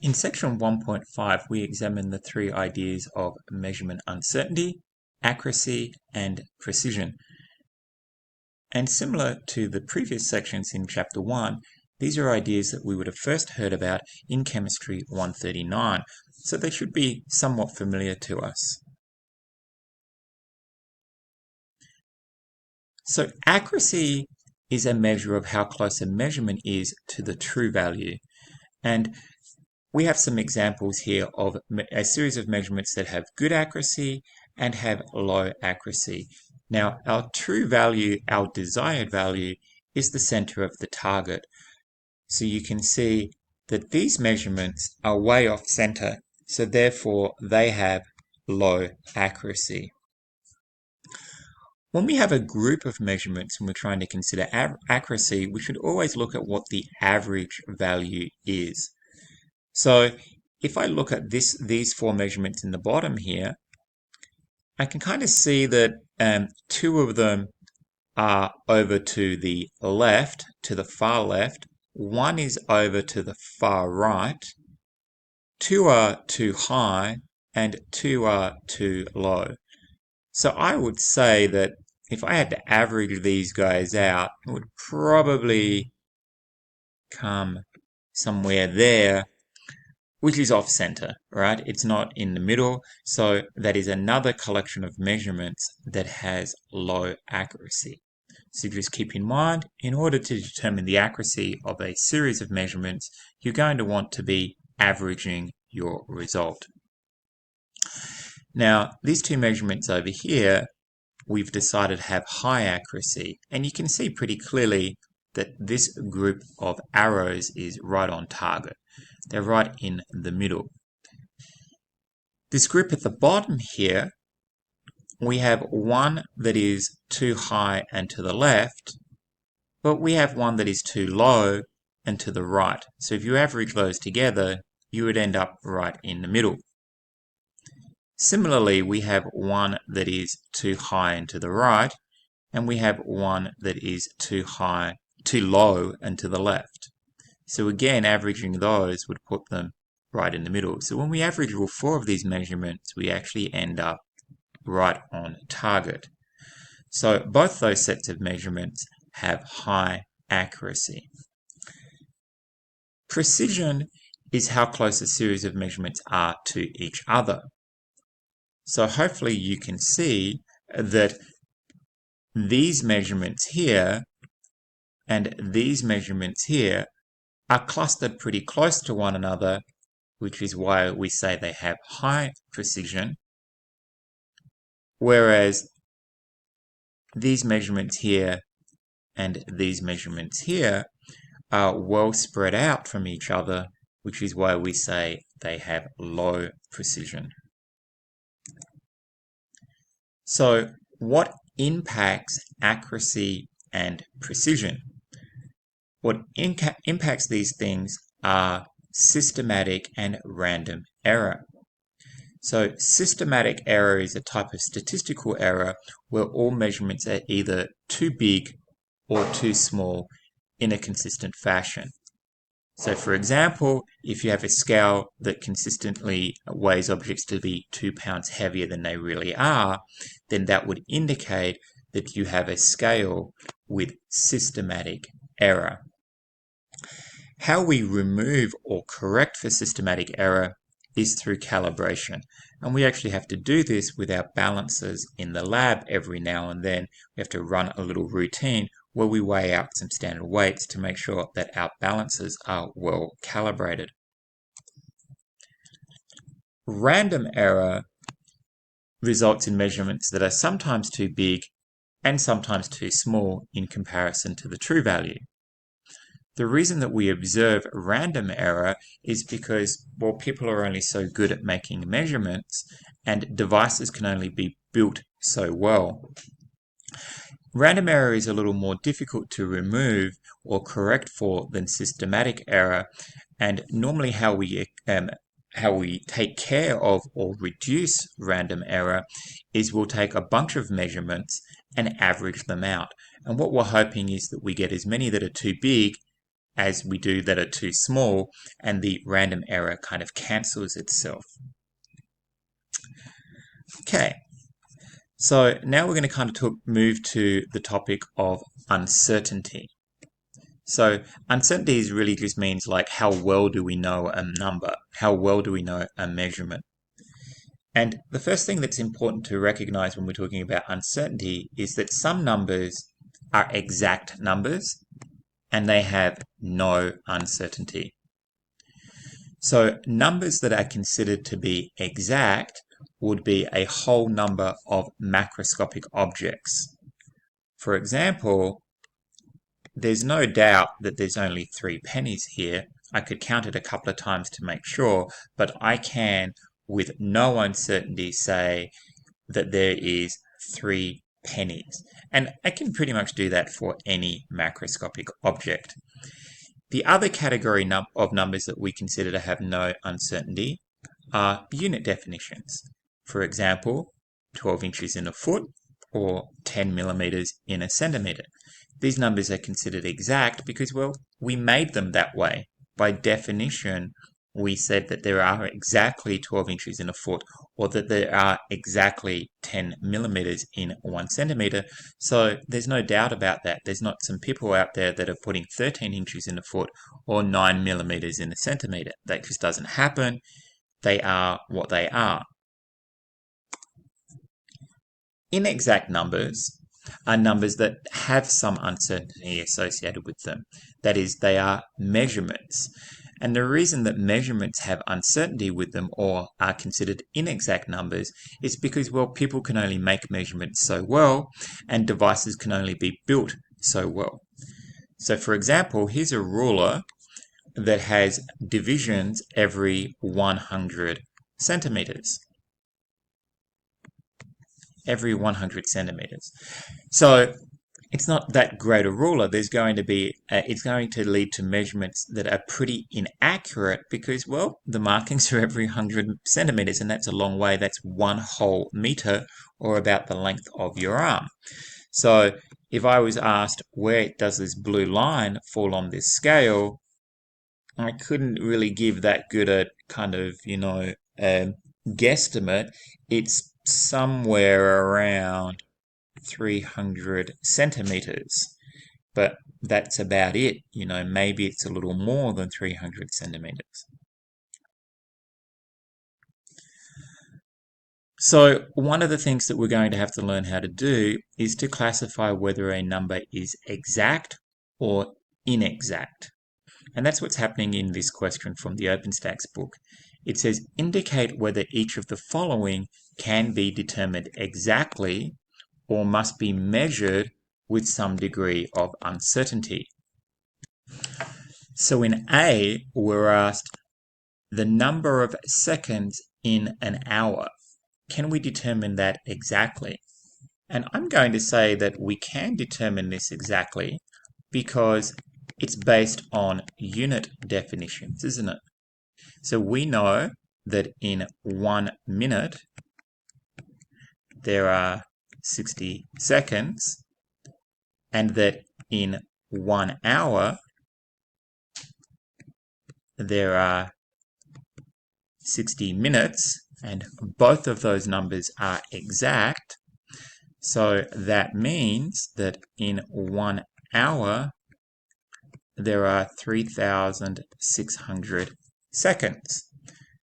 In section 1.5, we examine the three ideas of measurement uncertainty, accuracy, and precision. And similar to the previous sections in chapter 1, these are ideas that we would have first heard about in Chemistry 139, so they should be somewhat familiar to us. So accuracy is a measure of how close a measurement is to the true value. And we have some examples here of a series of measurements that have good accuracy and have low accuracy. Now, our true value, our desired value, is the center of the target. So you can see that these measurements are way off center, so therefore they have low accuracy. When we have a group of measurements and we're trying to consider accuracy, we should always look at what the average value is. So if I look at these four measurements in the bottom here, I can kind of see that two of them are over to the left, to the far left. One is over to the far right. Two are too high and two are too low. So I would say that if I had to average these guys out, it would probably come somewhere there, which is off center, right? It's not in the middle. So that is another collection of measurements that has low accuracy. So just keep in mind, in order to determine the accuracy of a series of measurements, you're going to want to be averaging your result. Now, these two measurements over here, we've decided have high accuracy, and you can see pretty clearly that this group of arrows is right on target. They're right in the middle. This group at the bottom here, we have one that is too high and to the left, but we have one that is too low and to the right. So if you average those together, you would end up right in the middle. Similarly, we have one that is too high and to the right, and we have one that is too low and to the left. So again, averaging those would put them right in the middle. So when we average all four of these measurements, we actually end up right on target. So both those sets of measurements have high accuracy. Precision is how close a series of measurements are to each other. So hopefully you can see that these measurements here and these measurements here are clustered pretty close to one another, which is why we say they have high precision, whereas these measurements here and these measurements here are well spread out from each other, which is why we say they have low precision. So what impacts accuracy and precision? What impacts these things are systematic and random error. So systematic error is a type of statistical error where all measurements are either too big or too small in a consistent fashion. So for example, if you have a scale that consistently weighs objects to be 2 pounds heavier than they really are, then that would indicate that you have a scale with systematic error. How we remove or correct for systematic error is through calibration. And we actually have to do this with our balancers in the lab every now and then. We have to run a little routine where we weigh out some standard weights to make sure that our balancers are well calibrated. Random error results in measurements that are sometimes too big and sometimes too small in comparison to the true value. The reason that we observe random error is because, well, people are only so good at making measurements and devices can only be built so well. Random error is a little more difficult to remove or correct for than systematic error, and normally how we take care of or reduce random error is we'll take a bunch of measurements and average them out. And what we're hoping is that we get as many that are too big as we do that are too small, and the random error kind of cancels itself. Okay, so now we're going to kind of move to the topic of uncertainty. So uncertainty really just means like how well do we know a number? How well do we know a measurement? And the first thing that's important to recognize when we're talking about uncertainty is that some numbers are exact numbers and they have no uncertainty. So numbers that are considered to be exact would be a whole number of macroscopic objects. For example, there's no doubt that there's only 3 pennies here. I could count it a couple of times to make sure, but I can, with no uncertainty, say that there is 3 pennies. And I can pretty much do that for any macroscopic object. The other category of numbers that we consider to have no uncertainty are unit definitions. For example, 12 inches in a foot or 10 millimeters in a centimeter. These numbers are considered exact because, well, we made them that way. By definition, we said that there are exactly 12 inches in a foot or that there are exactly 10 millimeters in 1 centimeter. So there's no doubt about that. There's not some people out there that are putting 13 inches in a foot or 9 millimeters in a centimeter. That just doesn't happen. They are what they are. Inexact numbers are numbers that have some uncertainty associated with them. That is, they are measurements. And the reason that measurements have uncertainty with them or are considered inexact numbers is because, well, people can only make measurements so well and devices can only be built so well. So for example, here's a ruler that has divisions every 100 centimeters. Every 100 centimeters. So it's not that great a ruler. There's going to be, it's going to lead to measurements that are pretty inaccurate because, well, the markings are every 100 centimeters, and that's a long way. That's 1 whole meter, or about the length of your arm. So if I was asked, where does this blue line fall on this scale, I couldn't really give that good a kind of, guesstimate. It's somewhere around 300 centimeters, but that's about it. Maybe it's a little more than 300 centimeters. So one of the things that we're going to have to learn how to do is to classify whether a number is exact or inexact. And that's what's happening in this question from the OpenStax book. It says, indicate whether each of the following can be determined exactly or must be measured with some degree of uncertainty. So in A, we're asked the number of seconds in an hour. Can we determine that exactly? And I'm going to say that we can determine this exactly because it's based on unit definitions, isn't it? So we know that in 1 minute, there are 60 seconds, and that in 1 hour, there are 60 minutes, and both of those numbers are exact. So that means that in 1 hour, there are 3,600 seconds.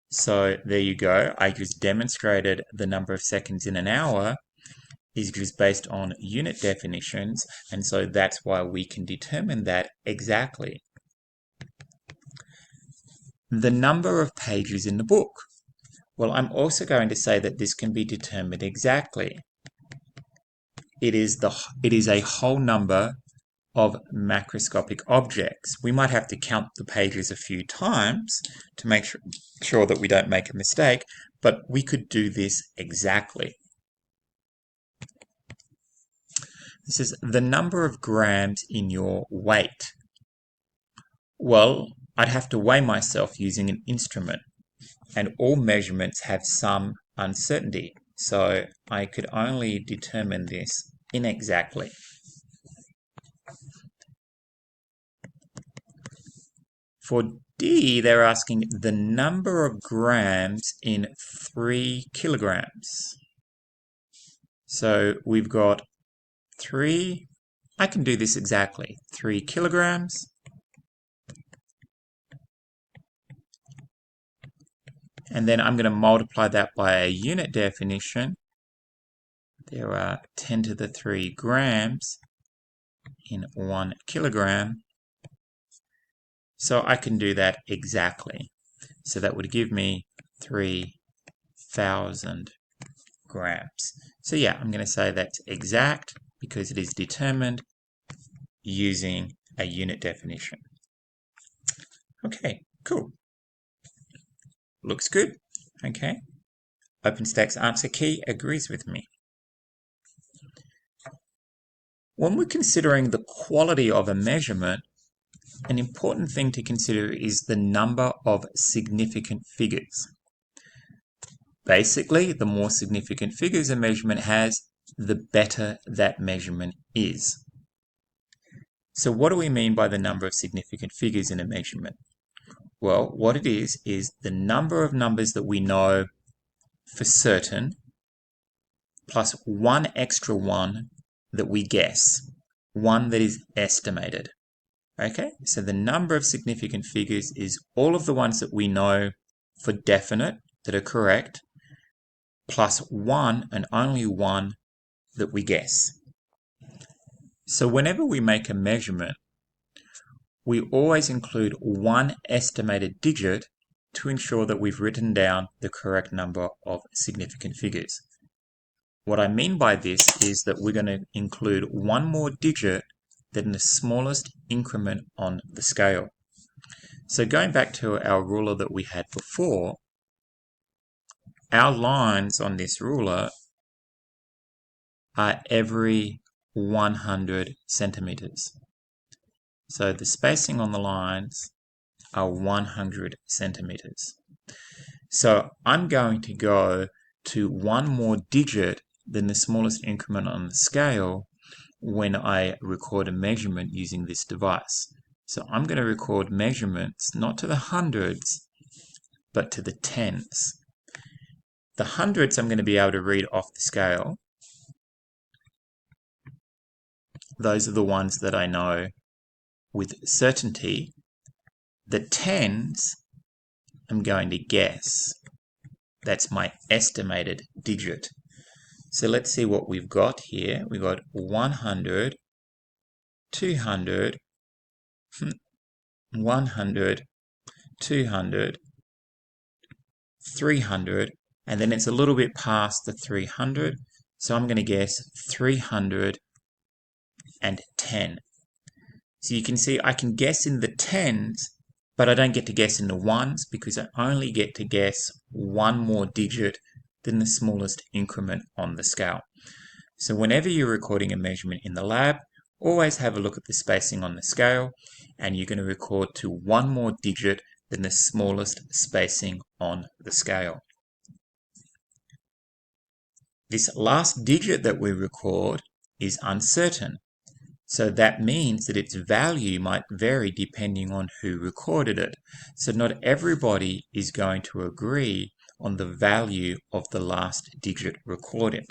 So there you go. I just demonstrated the number of seconds in an hour is just based on unit definitions, and so that's why we can determine that exactly. The number of pages in the book. Well, I'm also going to say that this can be determined exactly. It is a whole number of macroscopic objects. We might have to count the pages a few times to make sure that we don't make a mistake, but we could do this exactly. This is the number of grams in your weight. Well, I'd have to weigh myself using an instrument, and all measurements have some uncertainty, so I could only determine this inexactly. For D, they're asking the number of grams in 3 kilograms. So we've got 3, I can do this exactly, 3 kilograms. And then I'm going to multiply that by a unit definition. There are 10 to the 3 grams in 1 kilogram. So I can do that exactly. So that would give me 3,000 grams. So yeah, I'm going to say that's exact because it is determined using a unit definition. Okay, cool. Looks good. Okay. OpenStack's answer key agrees with me. When we're considering the quality of a measurement, an important thing to consider is the number of significant figures. Basically, the more significant figures a measurement has, the better that measurement is. So what do we mean by the number of significant figures in a measurement? Well, what it is the number of numbers that we know for certain plus one extra one that we guess, one that is estimated. Okay, so the number of significant figures is all of the ones that we know for definite that are correct, plus one and only one that we guess. So whenever we make a measurement, we always include one estimated digit to ensure that we've written down the correct number of significant figures. What I mean by this is that we're going to include one more digit than the smallest increment on the scale. So going back to our ruler that we had before, our lines on this ruler are every 100 centimeters. So the spacing on the lines are 100 centimeters. So I'm going to go to one more digit than the smallest increment on the scale when I record a measurement using this device. So I'm going to record measurements not to the hundreds, but to the tens. The hundreds I'm going to be able to read off the scale. Those are the ones that I know with certainty. The tens I'm going to guess. That's my estimated digit. So let's see what we've got here. We've got 100, 200, 100, 200, 300, and then it's a little bit past the 300. So I'm going to guess 310. So you can see I can guess in the tens, but I don't get to guess in the ones because I only get to guess one more digit than the smallest increment on the scale. So whenever you're recording a measurement in the lab, always have a look at the spacing on the scale, and you're going to record to one more digit than the smallest spacing on the scale. This last digit that we record is uncertain. So that means that its value might vary depending on who recorded it. So not everybody is going to agree on the value of the last digit recorded.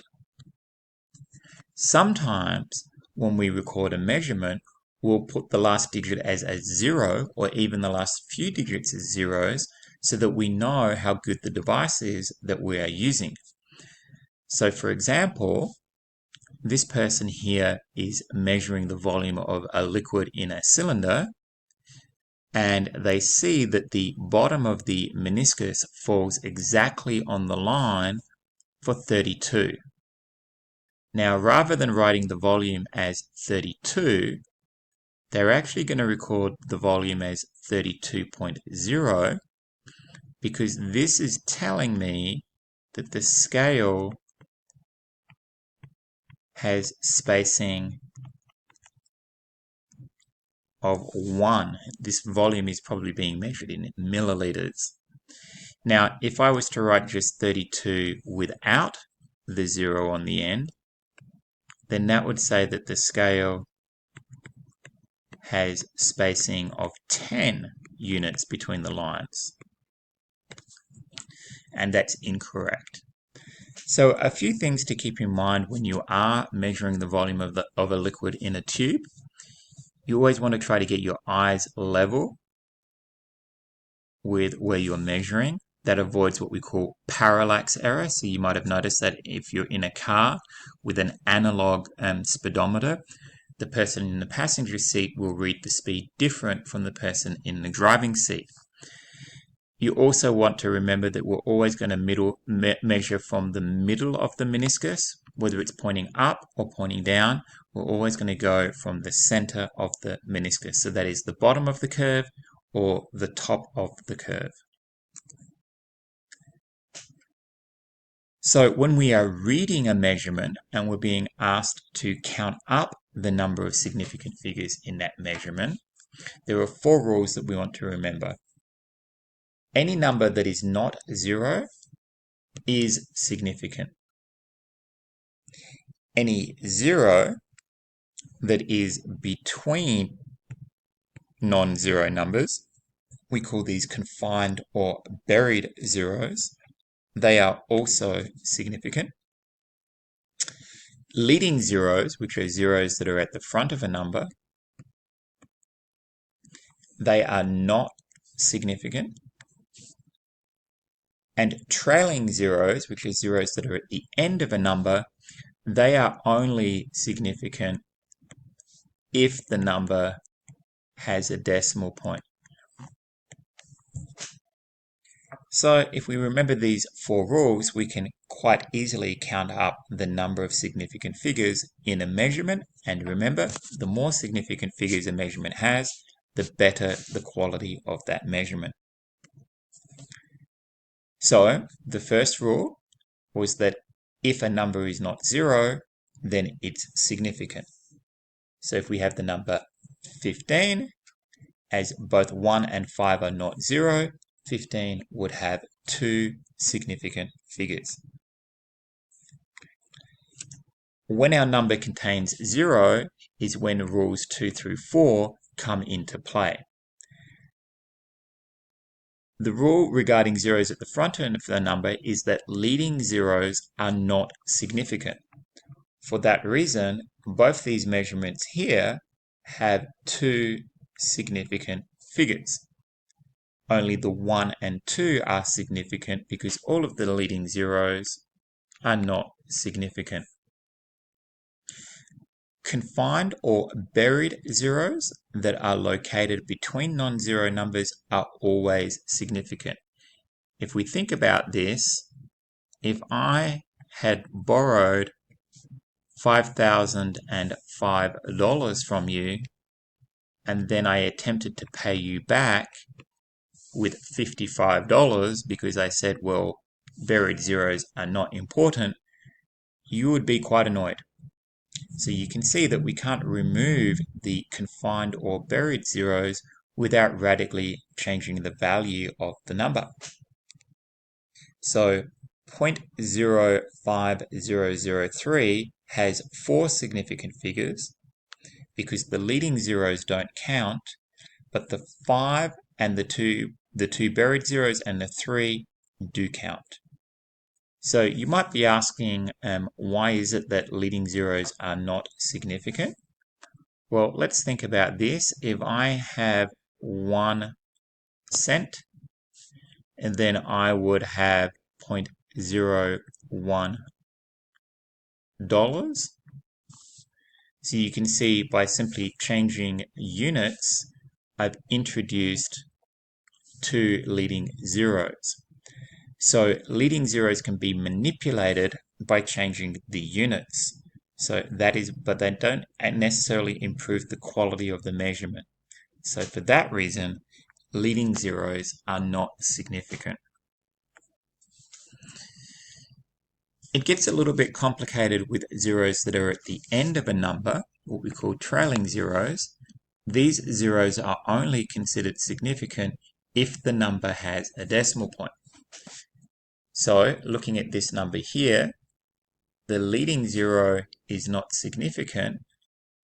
Sometimes when we record a measurement, we'll put the last digit as a 0 or even the last few digits as zeros so that we know how good the device is that we are using. So for example, this person here is measuring the volume of a liquid in a cylinder, and they see that the bottom of the meniscus falls exactly on the line for 32. Now, rather than writing the volume as 32, they're actually going to record the volume as 32.0 because this is telling me that the scale has spacing of 1. This volume is probably being measured in milliliters. Now, if I was to write just 32 without the 0 on the end, then that would say that the scale has spacing of 10 units between the lines. And that's incorrect. So a few things to keep in mind when you are measuring the volume of a liquid in a tube. You always want to try to get your eyes level with where you're measuring. That avoids what we call parallax error. So you might have noticed that if you're in a car with an analog speedometer, the person in the passenger seat will read the speed different from the person in the driving seat. You also want to remember that we're always going to measure from the middle of the meniscus, whether it's pointing up or pointing down. We're always going to go from the center of the meniscus. So that is the bottom of the curve or the top of the curve. So when we are reading a measurement and we're being asked to count up the number of significant figures in that measurement, there are 4 rules that we want to remember. Any number that is not 0 is significant. Any 0 that is between non-zero numbers, we call these confined or buried zeros. They are also significant. Leading zeros, which are zeros that are at the front of a number, they are not significant. And trailing zeros, which are zeros that are at the end of a number, they are only significant if the number has a decimal point. So if we remember these 4 rules, we can quite easily count up the number of significant figures in a measurement. And remember, the more significant figures a measurement has, the better the quality of that measurement. So the first rule was that if a number is not 0, then it's significant. So if we have the number 15, as both 1 and 5 are not 0, 15 would have 2 significant figures. When our number contains 0 is when rules 2 through 4 come into play. The rule regarding zeros at the front end of the number is that leading zeros are not significant. For that reason, both these measurements here have 2 significant figures. Only the 1 and 2 are significant because all of the leading zeros are not significant. Confined or buried zeros that are located between non-zero numbers are always significant. If we think about this, if I had borrowed $5,005 from you, and then I attempted to pay you back with $55 because I said, well, buried zeros are not important, you would be quite annoyed. So you can see that we can't remove the confined or buried zeros without radically changing the value of the number. So 0.05003 has 4 significant figures because the leading zeros don't count, but the 5 and the two buried zeros and the 3 do count. So you might be asking, why is it that leading zeros are not significant? Well, let's think about this. If I have 1 cent, and then I would have $0.01. So you can see by simply changing units, I've introduced 2 leading zeros. So leading zeros can be manipulated by changing the units. So that is, but they don't necessarily improve the quality of the measurement. So for that reason, leading zeros are not significant. It gets a little bit complicated with zeros that are at the end of a number, what we call trailing zeros. These zeros are only considered significant if the number has a decimal point. So looking at this number here, the leading zero is not significant,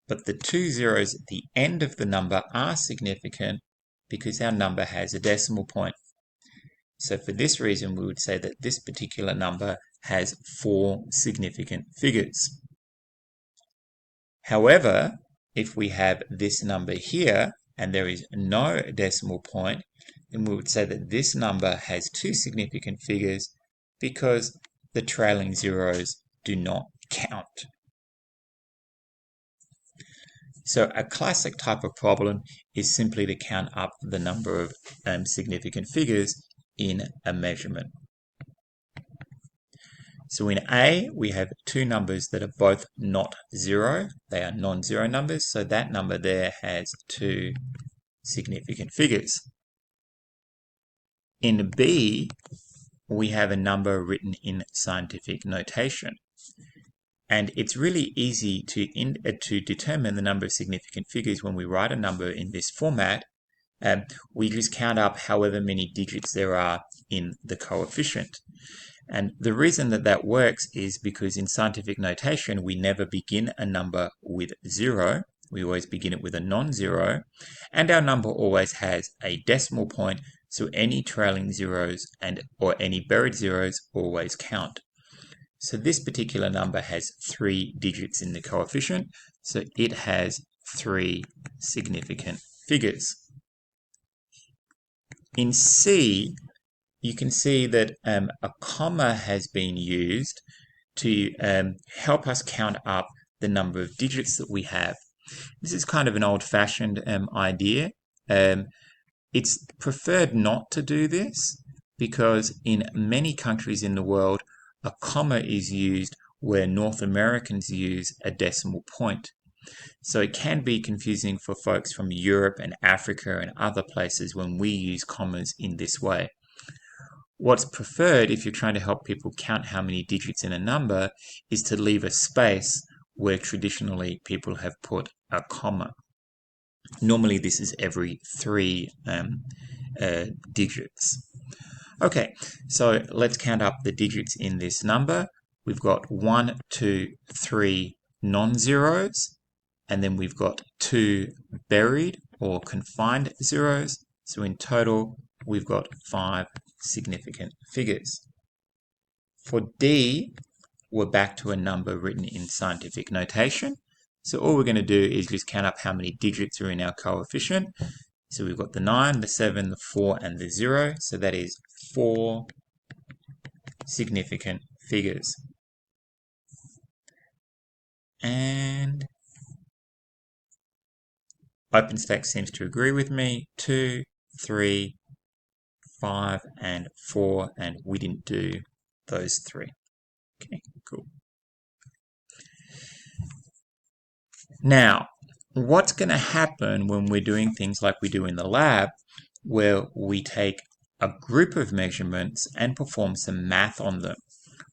but the 2 zeros at the end of the number are significant because our number has a decimal point. So for this reason, we would say that this particular number has 4 significant figures. However, if we have this number here and there is no decimal point, then we would say that this number has 2 significant figures because the trailing zeros do not count. So a classic type of problem is simply to count up the number of significant figures in a measurement. So in A, we have 2 numbers that are both not 0. They are non-zero numbers, so that number there has 2 significant figures. In B, we have a number written in scientific notation. And it's really easy to determine the number of significant figures when we write a number in this format. We just count up however many digits there are in the coefficient. And the reason that that works is because in scientific notation, we never begin a number with 0. We always begin it with a non-zero. And our number always has a decimal point, so any trailing zeros or any buried zeros always count. So this particular number has 3 digits in the coefficient, so it has 3 significant figures. In C, you can see that a comma has been used to help us count up the number of digits that we have. This is kind of an old-fashioned idea. It's preferred not to do this because in many countries in the world, a comma is used where North Americans use a decimal point. So it can be confusing for folks from Europe and Africa and other places when we use commas in this way. What's preferred if you're trying to help people count how many digits in a number is to leave a space where traditionally people have put a comma. Normally this is every 3 digits. Okay, so let's count up the digits in this number. We've got 1, 2, 3 non-zeros, and then we've got 2 buried or confined zeros. So in total, we've got 5 significant figures. For D, we're back to a number written in scientific notation. So all we're going to do is just count up how many digits are in our coefficient. So we've got the 9, the 7, the 4, and the 0. So that is 4 significant figures. And OpenStack seems to agree with me. 2, 3, 5, and 4, and we didn't do those 3. Okay, cool. Now, what's going to happen when we're doing things like we do in the lab, where we take a group of measurements and perform some math on them?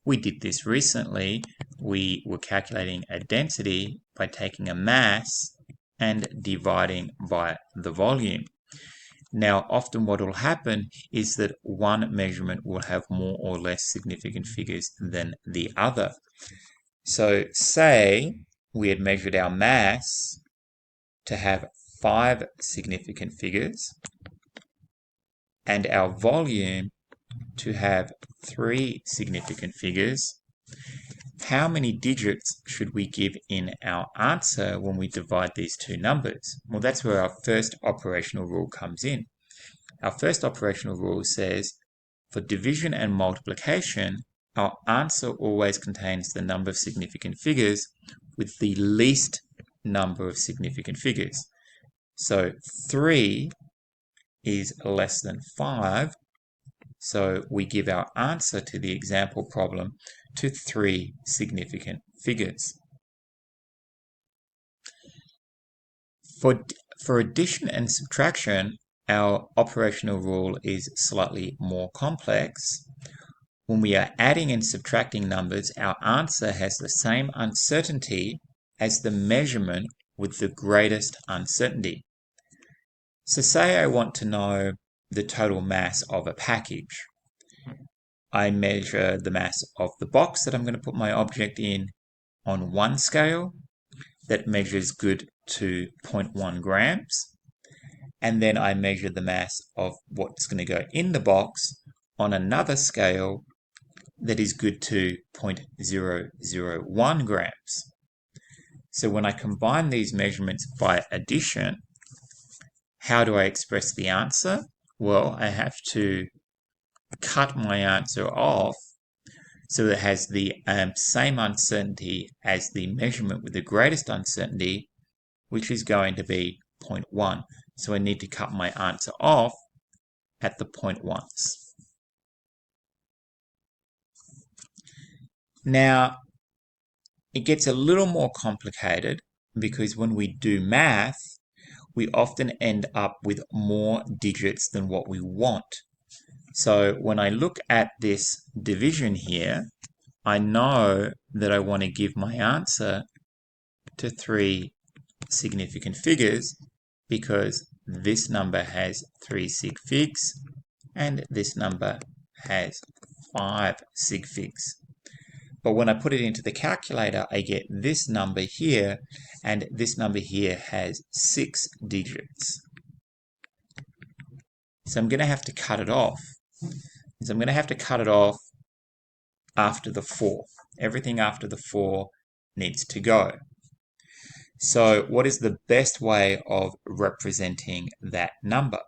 We did this recently. We were calculating a density by taking a mass and dividing by the volume. Now, often what will happen is that one measurement will have more or less significant figures than the other. So say we had measured our mass to have 5 significant figures and our volume to have 3 significant figures. How many digits should we give in our answer when we divide these two numbers? Well, that's where our first operational rule comes in. Our first operational rule says, for division and multiplication, our answer always contains the number of significant figures with the least number of significant figures. So 3 is less than 5, so we give our answer to the example problem to 3 significant figures. For addition and subtraction, our operational rule is slightly more complex. When we are adding and subtracting numbers, our answer has the same uncertainty as the measurement with the greatest uncertainty. So say I want to know the total mass of a package. I measure the mass of the box that I'm going to put my object in on one scale that measures good to 0.1 grams. and then I measure the mass of what's going to go in the box on another scale that is good to 0.001 grams. So when I combine these measurements by addition, how do I express the answer? Well, I have to cut my answer off so that it has the same uncertainty as the measurement with the greatest uncertainty, which is going to be 0.1. So I need to cut my answer off at the 0.1s. Now, it gets a little more complicated because when we do math, we often end up with more digits than what we want. So when I look at this division here, I know that I want to give my answer to 3 significant figures because this number has 3 sig figs and this number has 5 sig figs. But when I put it into the calculator, I get this number here, and this number here has 6 digits. So I'm going to have to cut it off. So I'm going to have to cut it off after the 4. Everything after the 4 needs to go. So what is the best way of representing that number?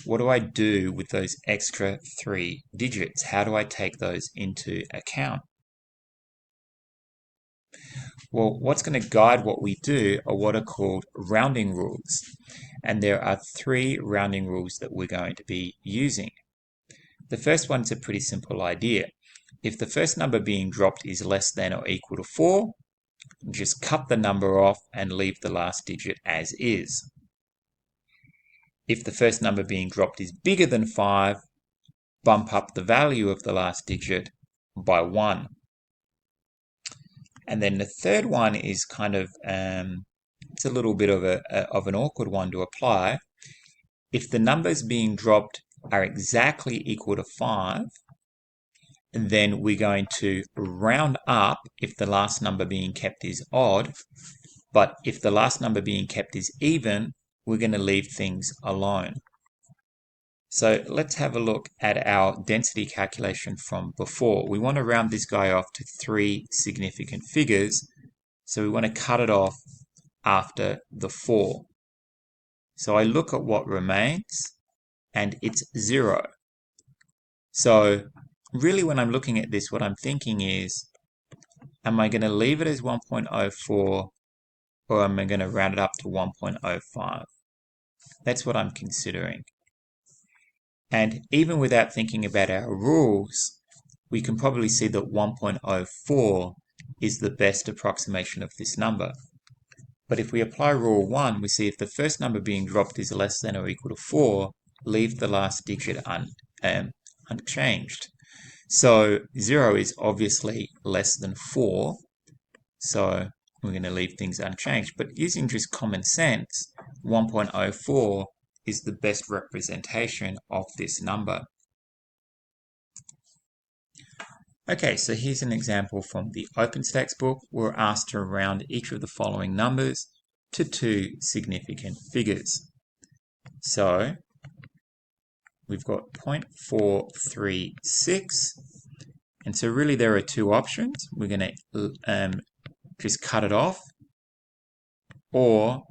What do I do with those extra 3 digits? How do I take those into account? Well, what's going to guide what we do are what are called rounding rules. And there are 3 rounding rules that we're going to be using. The first one's a pretty simple idea. If the first number being dropped is less than or equal to 4, just cut the number off and leave the last digit as is. If the first number being dropped is bigger than 5, bump up the value of the last digit by 1. And then the third one is kind of, it's a little bit of an awkward one to apply. If the numbers being dropped are exactly equal to 5, then we're going to round up if the last number being kept is odd. But if the last number being kept is even, we're going to leave things alone. So let's have a look at our density calculation from before. We want to round this guy off to 3 significant figures. So we want to cut it off after the 4. So I look at what remains, and it's 0. So really when I'm looking at this, what I'm thinking is, am I going to leave it as 1.04 or am I going to round it up to 1.05? That's what I'm considering. And even without thinking about our rules, we can probably see that 1.04 is the best approximation of this number. But if we apply rule 1, we see if the first number being dropped is less than or equal to 4, leave the last digit unchanged. So 0 is obviously less than 4, so we're going to leave things unchanged. But using just common sense, 1.04 is the best representation of this number. Okay, so here's an example from the OpenStax book. We're asked to round each of the following numbers to 2 significant figures. So we've got 0.436, and so really there are 2 options. We're going to just cut it off, or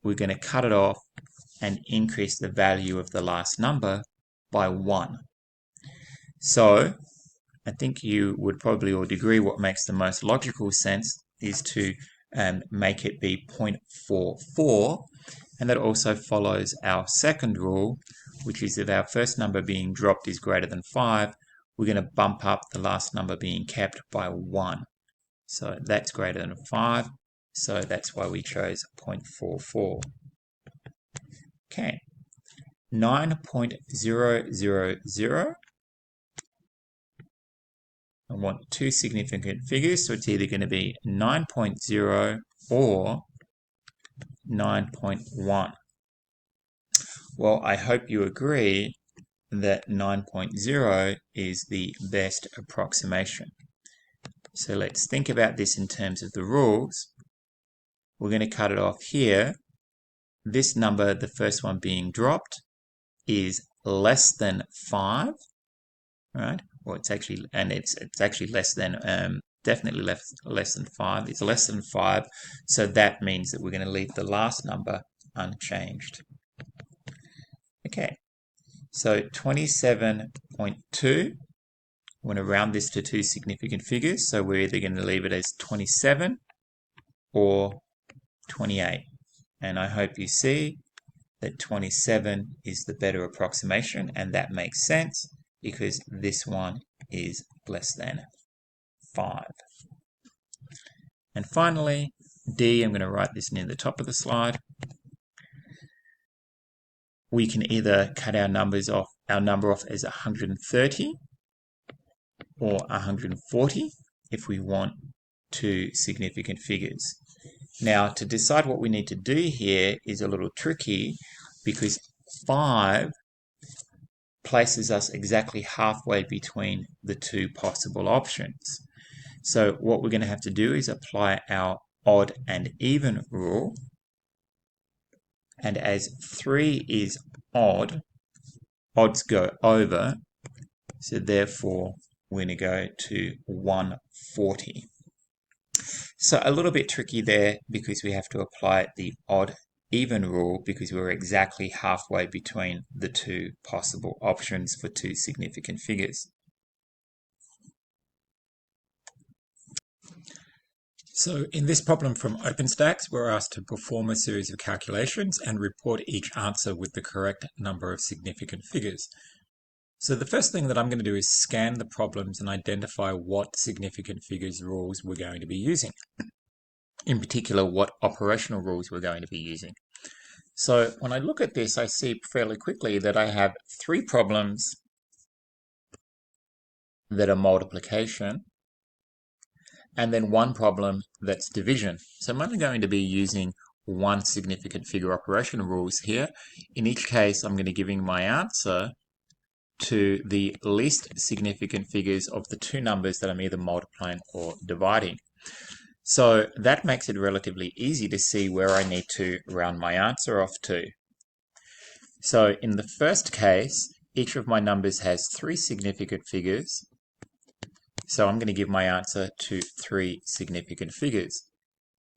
we're going to cut it off and increase the value of the last number by 1. So I think you would probably all agree what makes the most logical sense is to make it be 0.44, and that also follows our second rule, which is if our first number being dropped is greater than 5, we're going to bump up the last number being kept by 1. So that's greater than 5, so that's why we chose 0.44. Okay, 9.000. I want 2 significant figures, so it's either going to be 9.0 or 9.1. Well, I hope you agree that 9.0 is the best approximation. So let's think about this in terms of the rules. We're going to cut it off here this number, the first one being dropped, is less than 5, right? Or it's actually, and it's actually less than, definitely less than 5. It's less than 5, so that means that we're going to leave the last number unchanged. Okay, so 27.2. I want to round this to two significant figures, so we're either going to leave it as 27 or 28. And I hope you see that 27 is the better approximation, and that makes sense because this one is less than 5. And finally, D, I'm going to write this near the top of the slide. We can either cut our number off as 130 or 140 if we want two significant figures. Now, to decide what we need to do here is a little tricky because 5 places us exactly halfway between the two possible options. So what we're going to have to do is apply our odd and even rule. And as 3 is odd, odds go over, so therefore we're going to go to 140. So a little bit tricky there because we have to apply the odd even rule because we're exactly halfway between the two possible options for two significant figures. So in this problem from OpenStax, we're asked to perform a series of calculations and report each answer with the correct number of significant figures. So the first thing that I'm going to do is scan the problems and identify what significant figures rules we're going to be using. In particular, what operational rules we're going to be using. So when I look at this, I see fairly quickly that I have 3 problems that are multiplication, and then 1 problem that's division. So I'm only going to be using 1 significant figure operational rules here. In each case, I'm going to be giving my answer to the least significant figures of the 2 numbers that I'm either multiplying or dividing. So that makes it relatively easy to see where I need to round my answer off to. So in the first case, each of my numbers has 3 significant figures. So I'm going to give my answer to 3 significant figures.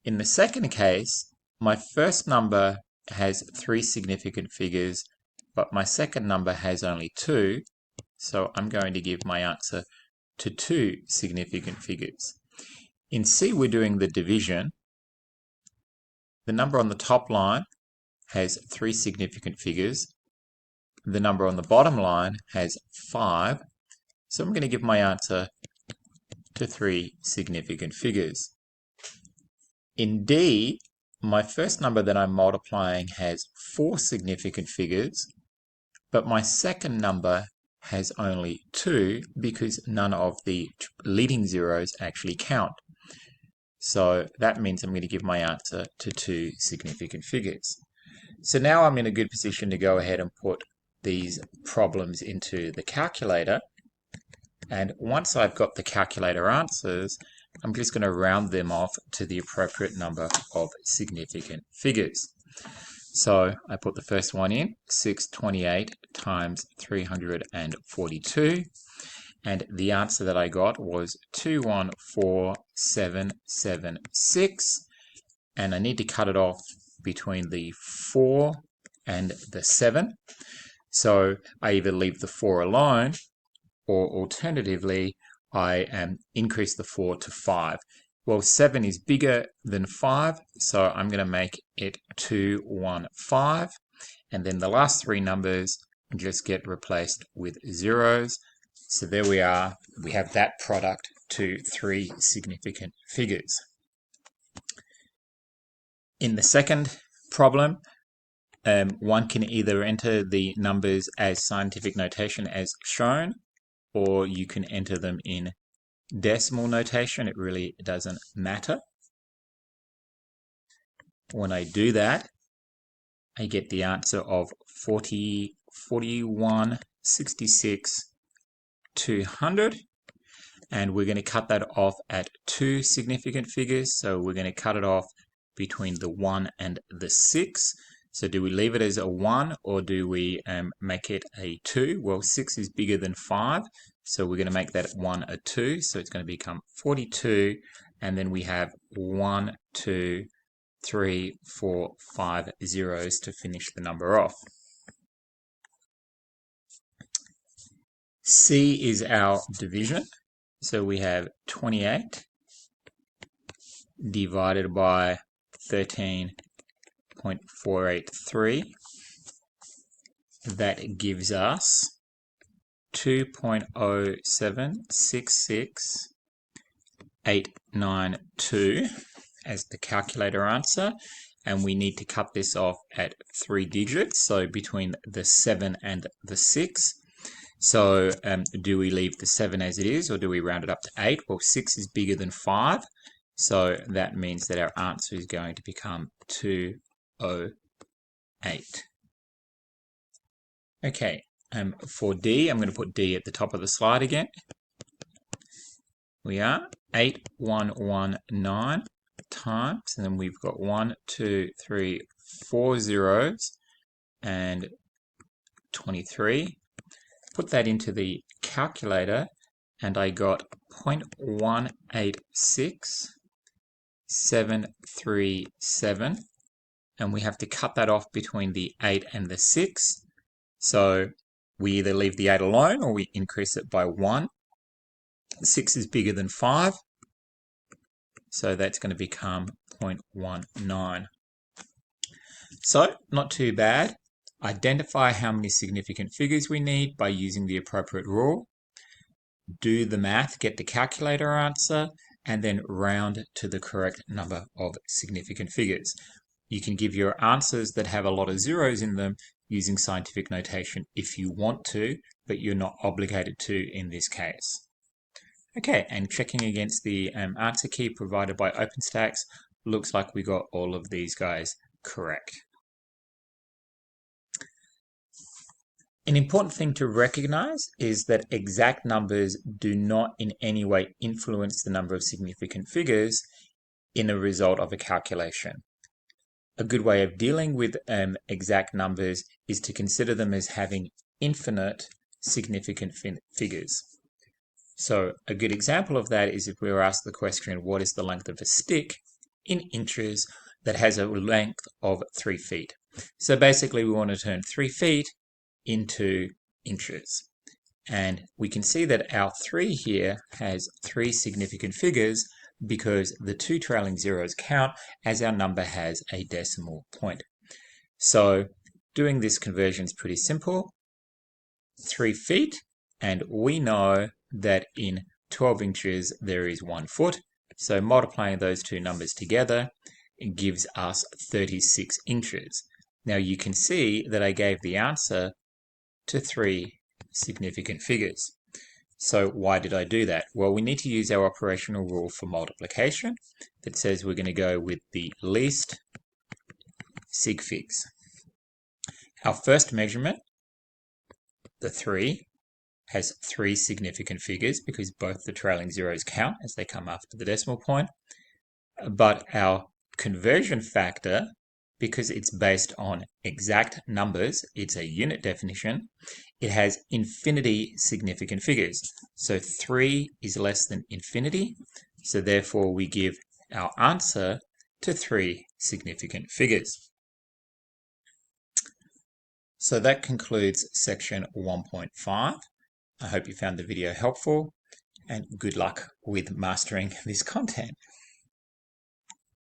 In the second case, my first number has 3 significant figures, but my second number has only 2. So I'm going to give my answer to 2 significant figures. In C, we're doing the division. The number on the top line has 3 significant figures. The number on the bottom line has 5. So I'm going to give my answer to 3 significant figures. In D, my first number that I'm multiplying has 4 significant figures, but my second number has only 2 because none of the leading zeros actually count. So that means I'm going to give my answer to 2 significant figures. So now I'm in a good position to go ahead and put these problems into the calculator. And once I've got the calculator answers, I'm just going to round them off to the appropriate number of significant figures. So I put the first one in, 628 times 342. And the answer that I got was 214776, and I need to cut it off between the 4 and the 7. So I either leave the 4 alone, or alternatively, I increase the 4 to 5. Well, 7 is bigger than 5, so I'm going to make it 215, and then the last 3 numbers just get replaced with zeros. So there we are, we have that product to 3 significant figures. In the second problem, one can either enter the numbers as scientific notation as shown, or you can enter them in decimal notation. It really doesn't matter. When I do that, I get the answer of 4166 200, and we're going to cut that off at 2 significant figures. So we're going to cut it off between the 1 and the 6. So do we leave it as a 1 or do we make it a 2? Well, 6 is bigger than 5, so we're going to make that 1 a 2. So it's going to become 42, and then we have 1, 2, 3, 4, 5 zeros to finish the number off. C is our division. So we have 28 divided by 13.483. That gives us 2.0766892 as the calculator answer. And we need to cut this off at 3 digits, so between the 7 and the 6. So do we leave the 7 as it is, or do we round it up to 8? Well, 6 is bigger than 5, so that means that our answer is going to become 208. Okay, for D, I'm going to put D at the top of the slide again. We are 8119 times, and then we've got 1, 2, 3, 4 zeros, and 23. Put that into the calculator, and I got 0.186,737, and we have to cut that off between the 8 and the 6. So we either leave the 8 alone or we increase it by 1. 6 is bigger than 5, so that's going to become 0.19. So not too bad. Identify how many significant figures we need by using the appropriate rule. Do the math, get the calculator answer, and then round to the correct number of significant figures. You can give your answers that have a lot of zeros in them using scientific notation if you want to, but you're not obligated to in this case. Okay, and checking against the answer key provided by OpenStax, looks like we got all of these guys correct. An important thing to recognize is that exact numbers do not in any way influence the number of significant figures in a result of a calculation. A good way of dealing with exact numbers is to consider them as having infinite significant figures. So a good example of that is if we were asked the question, what is the length of a stick in inches that has a length of 3 feet? So basically we want to turn 3 feet into inches. And we can see that our 3 here has 3 significant figures because the 2 trailing zeros count as our number has a decimal point. So doing this conversion is pretty simple. 3 feet, and we know that in 12 inches there is 1 foot. So multiplying those two numbers together gives us 36 inches. Now you can see that I gave the answer to 3 significant figures. So why did I do that? Well, we need to use our operational rule for multiplication that says we're going to go with the least sig figs. Our first measurement, the 3, has 3 significant figures because both the trailing zeros count as they come after the decimal point. But our conversion factor, because it's based on exact numbers, it's a unit definition, it has infinity significant figures. So 3 is less than infinity, so therefore we give our answer to 3 significant figures. So that concludes section 1.5. I hope you found the video helpful, and good luck with mastering this content.